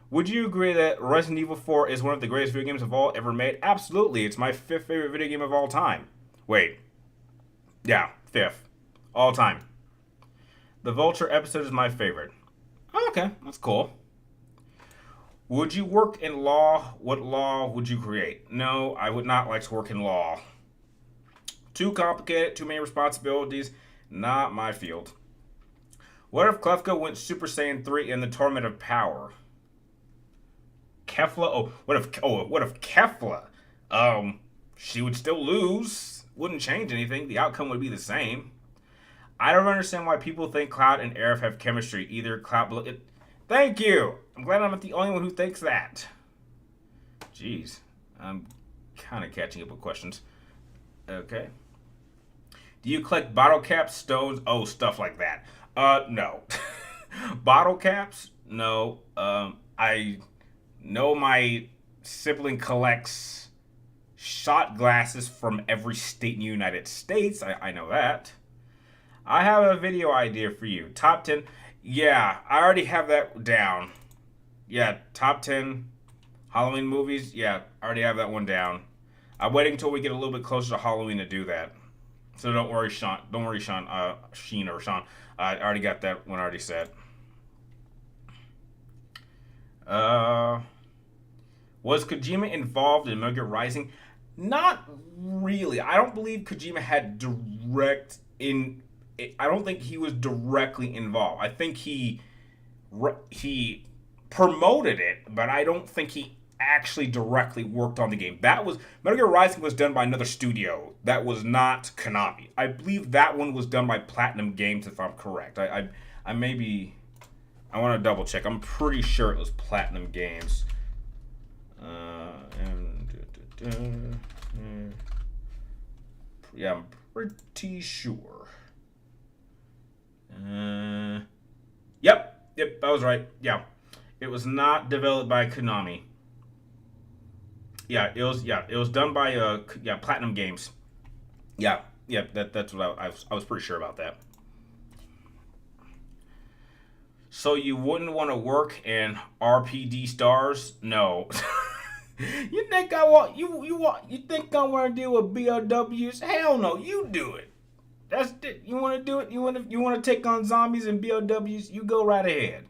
Would you agree that Resident Evil 4 is one of the greatest video games of all ever made? Absolutely. It's my 5th favorite video game of all time. Wait. Yeah, 5th. All time. The Vulture episode is my favorite. Oh, okay, that's cool. Would you work in law? What law would you create? No, I would not like to work in law. Too complicated, too many responsibilities. Not my field. What if Klefka went Super Saiyan 3 in the Tournament of Power? Kefla? What if Kefla? She would still lose. Wouldn't change anything. The outcome would be the same. I don't understand why people think Cloud and Aerith have chemistry. Either Cloud... Thank you! I'm glad I'm not the only one who thinks that. Jeez. I'm kind of catching up with questions. Okay. Do you collect bottle caps, stones? Oh, stuff like that. No. Bottle caps? No. I know my sibling collects shot glasses from every state in the United States. I know that. I have a video idea for you. Top 10. Yeah, I already have that down. Yeah, top 10 Halloween movies. Yeah, I already have that one down. I'm waiting until we get a little bit closer to Halloween to do that. So don't worry, Sean. Don't worry, Sean. Sheen or Sean. I already got that one already set. Was Kojima involved in Metal Gear Rising? Not really. I don't believe Kojima had direct in. I don't think he was directly involved. I think he promoted it, but I don't think he actually directly worked on the game. That was Metal Gear Rising was done by another studio. That was not Konami. I believe that one was done by Platinum Games, if I'm correct. I may be. I want to double check. I'm pretty sure it was Platinum Games. Yeah, I'm pretty sure. Yep, I was right. Yeah, it was not developed by Konami. Yeah, it was done by Platinum Games. Yeah, that's what I was pretty sure about that. So you wouldn't want to work in RPD Stars? No. You think I want you think I want to deal with BOWs? Hell no, you do it. That's it. You want to do it? You want to take on zombies and BOWs? You go right ahead.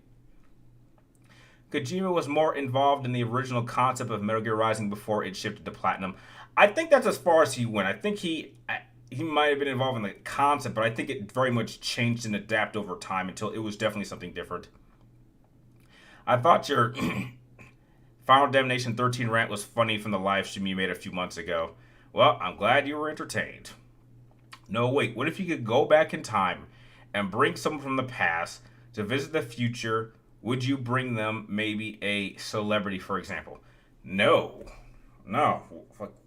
Kojima was more involved in the original concept of Metal Gear Rising before it shifted to Platinum. I think that's as far as he went. I think he might have been involved in the concept, but I think it very much changed and adapted over time until it was definitely something different. I thought your Final Damnation 13 rant was funny from the live stream you made a few months ago. Well, I'm glad you were entertained. No, wait, what if you could go back in time and bring someone from the past to visit the future? Would you bring them maybe a celebrity, for example? No.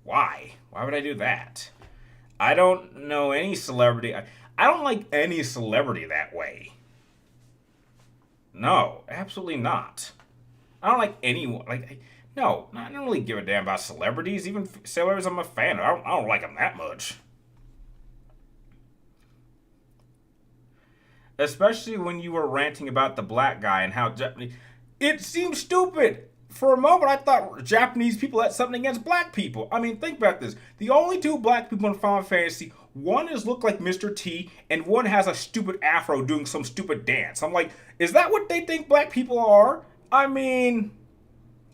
Why? Why would I do that? I don't know any celebrity. I don't like any celebrity that way. No, absolutely not. I don't like anyone. No, I don't really give a damn about celebrities. Even celebrities I'm a fan of. I don't like them that much. Especially when you were ranting about the black guy and how Japanese. It seems stupid. For a moment, I thought Japanese people had something against black people. I mean, think about this. The only two black people in Final Fantasy, one is look like Mr. T, and one has a stupid afro doing some stupid dance. I'm like, is that what they think black people are? I mean,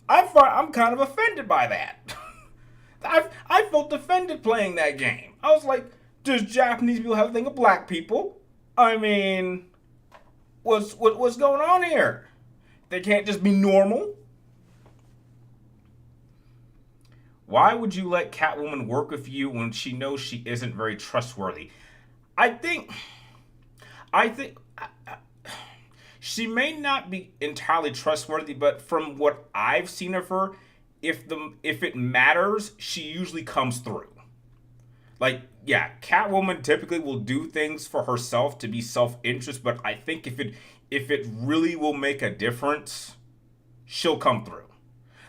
I'm kind of offended by that. I felt offended playing that game. I was like, does Japanese people have a thing of black people? I mean, what's going on here? They can't just be normal. Why would you let Catwoman work with you when she knows she isn't very trustworthy? I think, I think she may not be entirely trustworthy, but from what I've seen of her, if it matters, she usually comes through. Like, yeah, Catwoman typically will do things for herself to be self-interest, but I think if it really will make a difference, she'll come through.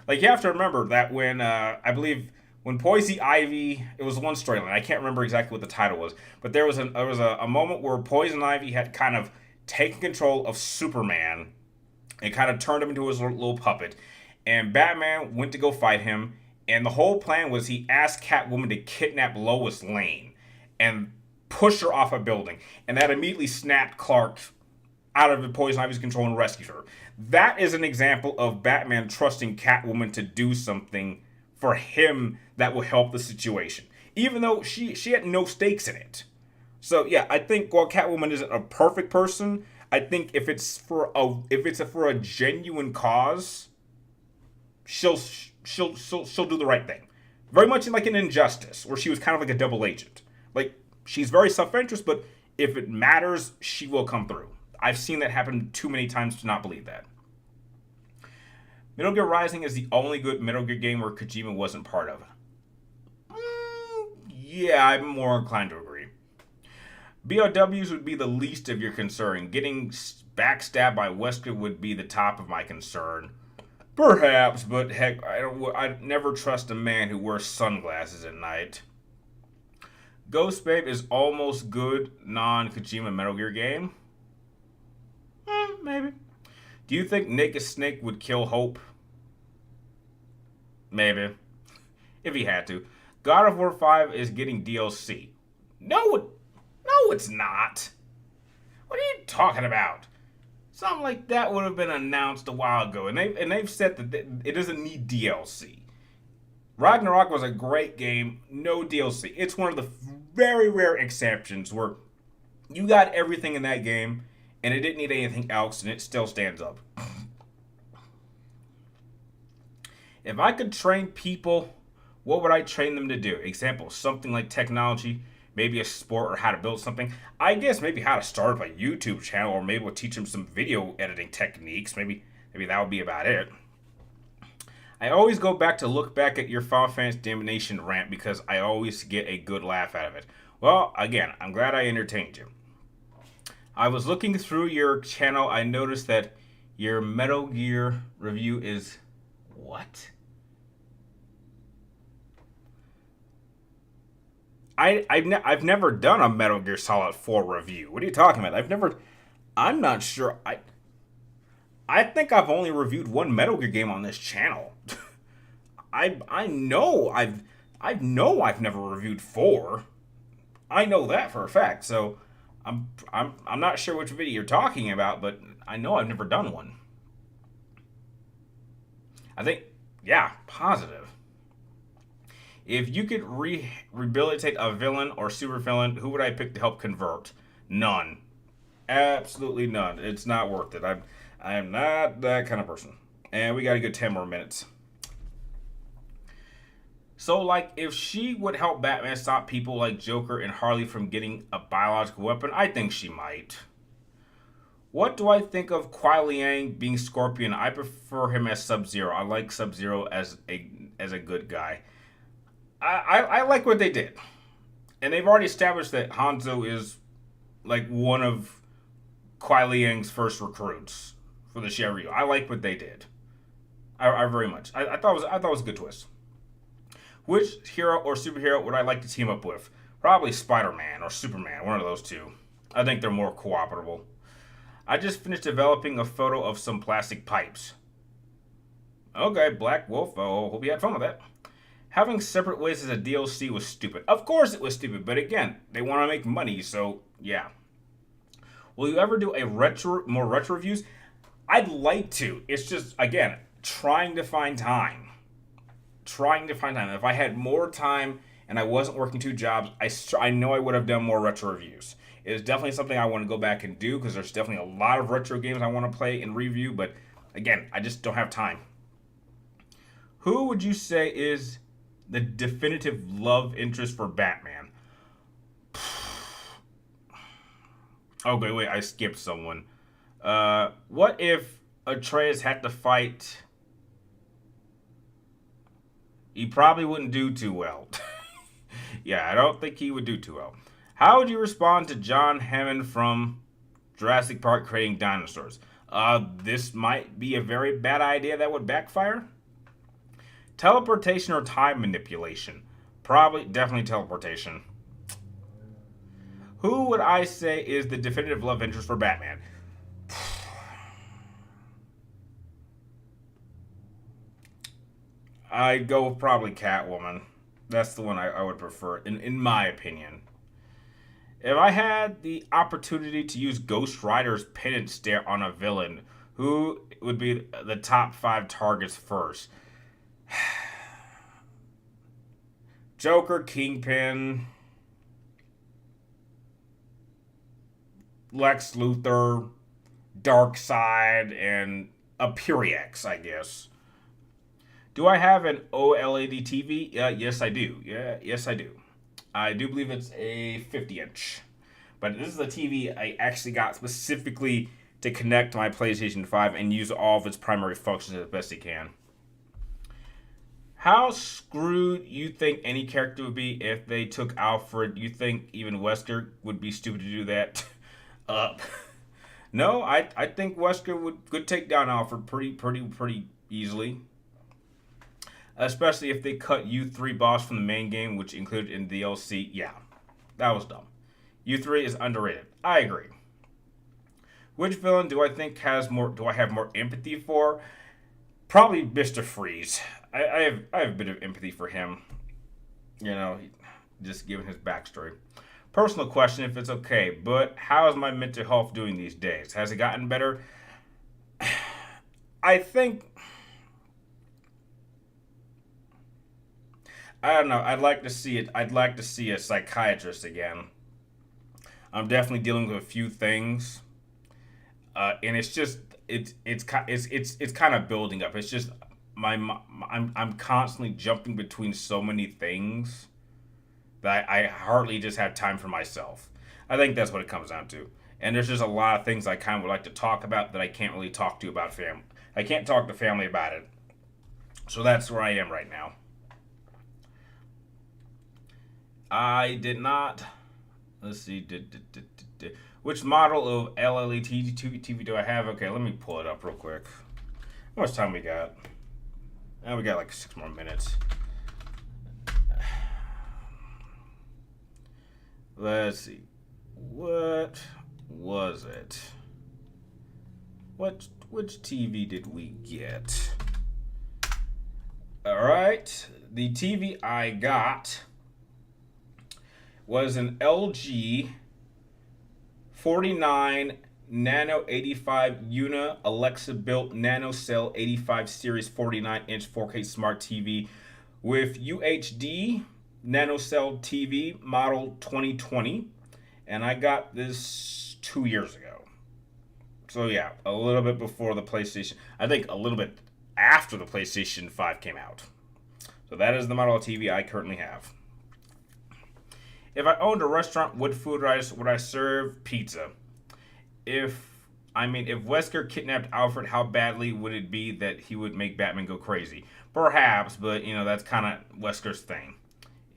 Like, you have to remember that when I believe when Poison Ivy, it was one storyline. I can't remember exactly what the title was, but there was a moment where Poison Ivy had kind of taken control of Superman and kind of turned him into his little puppet. And Batman went to go fight him, and the whole plan was he asked Catwoman to kidnap Lois Lane and push her off a building, and that immediately snapped Clark out of Poison Ivy's control and rescued her. That is an example of Batman trusting Catwoman to do something for him that will help the situation, even though she had no stakes in it. So yeah, I think while Catwoman isn't a perfect person, I think if it's for a genuine cause, she'll do the right thing. Very much like an Injustice, where she was kind of like a double agent. Like, she's very self-interest, but if it matters, she will come through. I've seen that happen too many times to not believe that. Metal Gear Rising is the only good Metal Gear game where Kojima wasn't part of. Yeah, I'm more inclined to agree. BOWs would be the least of your concern. Getting backstabbed by Wesker would be the top of my concern. Perhaps, but heck, I'd never trust a man who wears sunglasses at night. Ghost Babe is almost good non-Kojima Metal Gear game. Maybe. Do you think Naked Snake would kill Hope? Maybe. If he had to. God of War 5 is getting DLC. No, it's not. What are you talking about? Something like that would have been announced a while ago, and they've said that it doesn't need DLC. Ragnarok was a great game, no DLC. It's one of the very rare exceptions where you got everything in that game, and it didn't need anything else, and it still stands up. If I could train people, what would I train them to do? Example, something like technology, maybe a sport, or how to build something. I guess maybe how to start up a YouTube channel, or maybe we'll teach them some video editing techniques. Maybe that would be about it. I always go back to look back at your Final Fantasy Domination rant because I always get a good laugh out of it. Well, again, I'm glad I entertained you. I was looking through your channel. I noticed that your Metal Gear review is... What? I've never done a Metal Gear Solid 4 review. What are you talking about? I'm not sure. I think I've only reviewed one Metal Gear game on this channel. I know I've never reviewed 4. I know that for a fact. So I'm not sure which video you're talking about, but I know I've never done one. I think, yeah, positive. If you could rehabilitate a villain or supervillain, who would I pick to help convert? None. Absolutely none. It's not worth it. I am not that kind of person. And we got a good 10 more minutes. So, like, if she would help Batman stop people like Joker and Harley from getting a biological weapon, I think she might. What do I think of Kuai Liang being Scorpion? I prefer him as Sub-Zero. I like Sub-Zero as a good guy. I like what they did. And they've already established that Hanzo is like one of Kuai Liang's first recruits for the Shiryu. I like what they did. I very much. I thought it was a good twist. Which hero or superhero would I like to team up with? Probably Spider-Man or Superman, one of those two. I think they're more cooperable. I just finished developing a photo of some plastic pipes. Okay, Black Wolf. Oh, hope you had fun with that. Having separate ways as a DLC was stupid. Of course it was stupid, but again, they want to make money, so yeah. Will you ever do more retro reviews? I'd like to. It's just, again, trying to find time. Trying to find time. If I had more time and I wasn't working two jobs, I know I would have done more retro reviews. It is definitely something I want to go back and do because there's definitely a lot of retro games I want to play and review, but again, I just don't have time. Who would you say is the definitive love interest for Batman? Okay, wait, I skipped someone. What if Atreus had to fight? He probably wouldn't do too well. Yeah, I don't think he would do too well. How would you respond to John Hammond from Jurassic Park creating dinosaurs? This might be a very bad idea that would backfire. Teleportation or time manipulation? Probably, definitely teleportation. Who would I say is the definitive love interest for Batman? I'd go with probably Catwoman. That's the one I would prefer, in my opinion. If I had the opportunity to use Ghost Rider's penance stare on a villain, who would be the top 5 targets first? Joker, Kingpin, Lex Luthor, Darkseid, and a Pyrrhex, I guess. Do I have an OLED TV? Yes, I do. Yes, I do. I do believe it's a 50-inch. But this is a TV I actually got specifically to connect to my PlayStation 5 and use all of its primary functions as best it can. How screwed you think any character would be if they took Alfred? You think even Wesker would be stupid to do that? No, I think Wesker could take down Alfred pretty easily. Especially if they cut U3 boss from the main game, which included in the DLC. Yeah, that was dumb. U3 is underrated. I agree. Which villain do I think do I have more empathy for? Probably Mr. Freeze. I have a bit of empathy for him. You know, just given his backstory. Personal question, if it's okay, but how is my mental health doing these days? Has it gotten better? I think, I don't know. I'd like to see it. I'd like to see a psychiatrist again. I'm definitely dealing with a few things, and it's just it's kind of building up. It's just I'm constantly jumping between so many things that I hardly just have time for myself. I think that's what it comes down to. And there's just a lot of things I kind of would like to talk about that I can't really talk to about family. I can't talk to family about it. So that's where I am right now. I did not. Let's see. Which model of LLE TV do I have? Okay, let me pull it up real quick. How much time we got? Now we got like 6 more minutes. Let's see. What was it? Which TV did we get? All right. The TV I got was an LG 49 Nano 85 Una Alexa built Nano Cell 85 Series 49-inch 4K Smart TV with UHD Nano Cell TV model 2020, and I got this 2 years ago. So yeah, a little bit before the PlayStation. I think a little bit after the PlayStation 5 came out. So that is the model of TV I currently have. If I owned a restaurant, what food would I serve? Pizza. If Wesker kidnapped Alfred, how badly would it be that he would make Batman go crazy? Perhaps, but that's kind of Wesker's thing.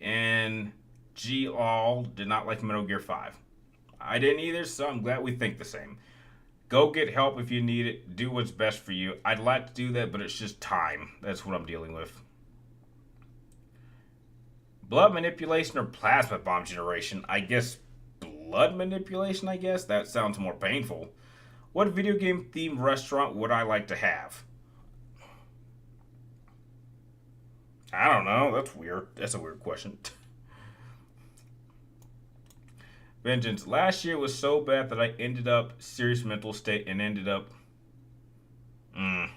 And G. All did not like Metal Gear 5. I didn't either, so I'm glad we think the same. Go get help if you need it. Do what's best for you. I'd like to do that, but it's just time. That's what I'm dealing with. Blood manipulation or plasma bomb generation? I guess blood manipulation, I guess? That sounds more painful. What video game themed restaurant would I like to have? I don't know. That's weird. That's a weird question. Vengeance. Last year was so bad that I ended up serious mental state and ended up Mm.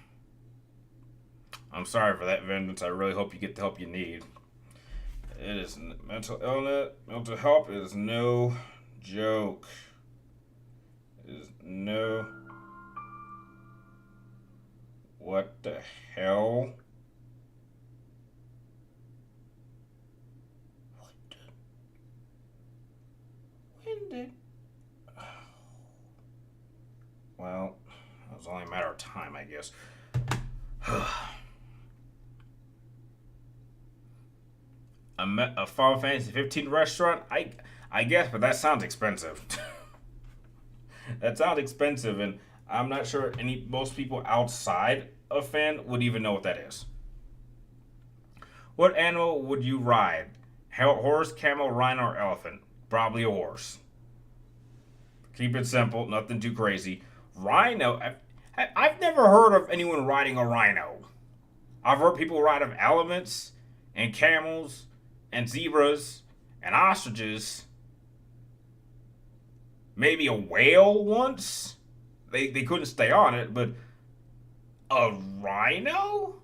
I'm sorry for that, Vengeance. I really hope you get the help you need. It is mental illness. Mental health is no joke. It is no. What the hell? What the? When did? Well, it was only a matter of time, I guess. A Final Fantasy 15 restaurant? I guess, but that sounds expensive. That sounds expensive, and I'm not sure most people outside of fan would even know what that is. What animal would you ride? Horse, camel, rhino, or elephant? Probably a horse. Keep it simple, nothing too crazy. Rhino? I've never heard of anyone riding a rhino. I've heard people ride of elephants and camels and zebras and ostriches. Maybe a whale once? They couldn't stay on it, but a rhino?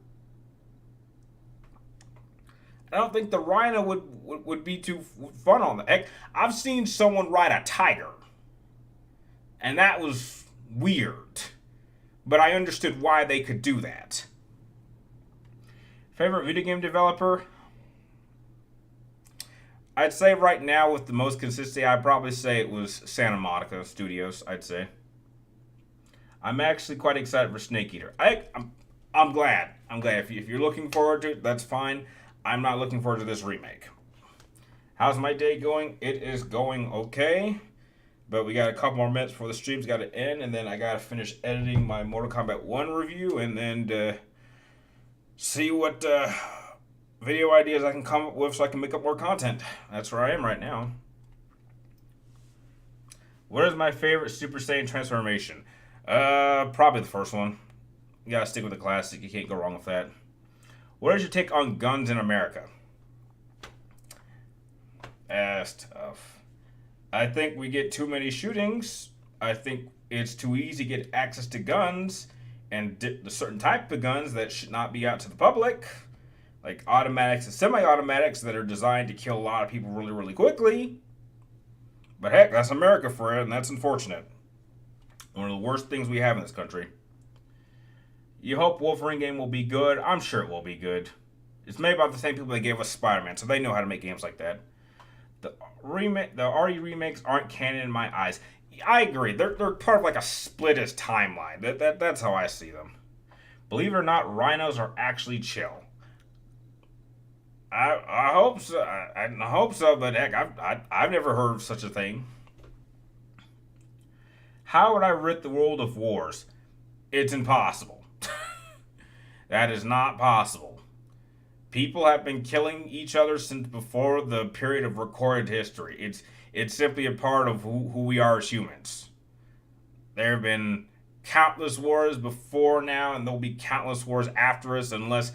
I don't think the rhino would be too fun on that. Heck, I've seen someone ride a tiger, and that was weird. But I understood why they could do that. Favorite video game developer? I'd say right now with the most consistency, I'd probably say it was Santa Monica Studios, I'd say. I'm actually quite excited for Snake Eater. I'm glad. I'm glad. If you're looking forward to it, that's fine. I'm not looking forward to this remake. How's my day going? It is going okay. But we got a couple more minutes before the stream's got to end. And then I got to finish editing my Mortal Kombat 1 review. And then see what video ideas I can come up with so I can make up more content. That's where I am right now. What is my favorite Super Saiyan transformation? Probably the first one. You gotta stick with the classic. You can't go wrong with that. What is your take on guns in America? That's tough. I think we get too many shootings. I think it's too easy to get access to guns and the certain type of guns that should not be out to the public. Like automatics and semi-automatics that are designed to kill a lot of people really, really quickly. But heck, that's America for it, and that's unfortunate. One of the worst things we have in this country. You hope Wolverine game will be good. I'm sure it will be good. It's made by the same people that gave us Spider-Man, so they know how to make games like that. The RE remakes aren't canon in my eyes. I agree. They're part of like a splittest timeline. That's how I see them. Believe it or not, rhinos are actually chill. I hope so. I hope so, but heck, I've never heard of such a thing. How would I rid the world of wars? It's impossible. That is not possible. People have been killing each other since before the period of recorded history. It's simply a part of who we are as humans. There have been countless wars before now, and there'll be countless wars after us unless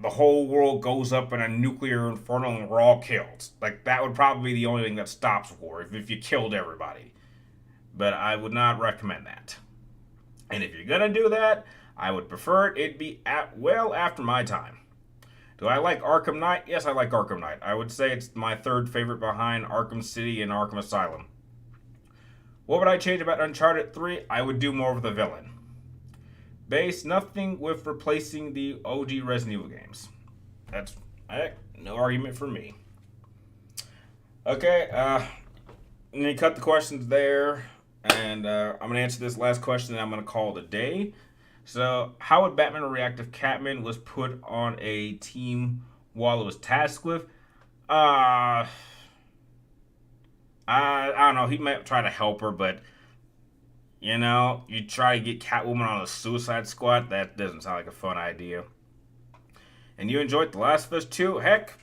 the whole world goes up in a nuclear inferno and we're all killed. Like, that would probably be the only thing that stops war, if you killed everybody. But I would not recommend that. And if you're gonna do that, I would prefer it be well after my time. Do I like Arkham Knight? Yes, I like Arkham Knight. I would say it's my third favorite behind Arkham City and Arkham Asylum. What would I change about Uncharted 3? I would do more with the villain. Base, nothing with replacing the OG Resident Evil games. That's no argument for me. Okay, I'm going to cut the questions there. And I'm going to answer this last question and I'm going to call it a day. So, how would Batman react if Catman was put on a team while it was tasked with? I don't know. He might try to help her, but you know, you try to get Catwoman on a Suicide Squad. That doesn't sound like a fun idea. And you enjoyed The Last of Us 2? Heck,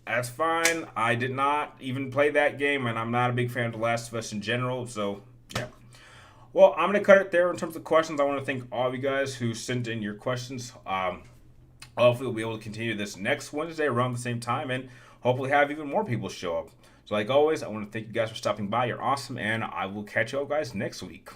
that's fine. I did not even play that game, and I'm not a big fan of The Last of Us in general. So, yeah. Well, I'm going to cut it there in terms of questions. I want to thank all of you guys who sent in your questions. Hopefully, we'll be able to continue this next Wednesday around the same time, and hopefully have even more people show up. So like always, I want to thank you guys for stopping by. You're awesome, and I will catch you all guys next week.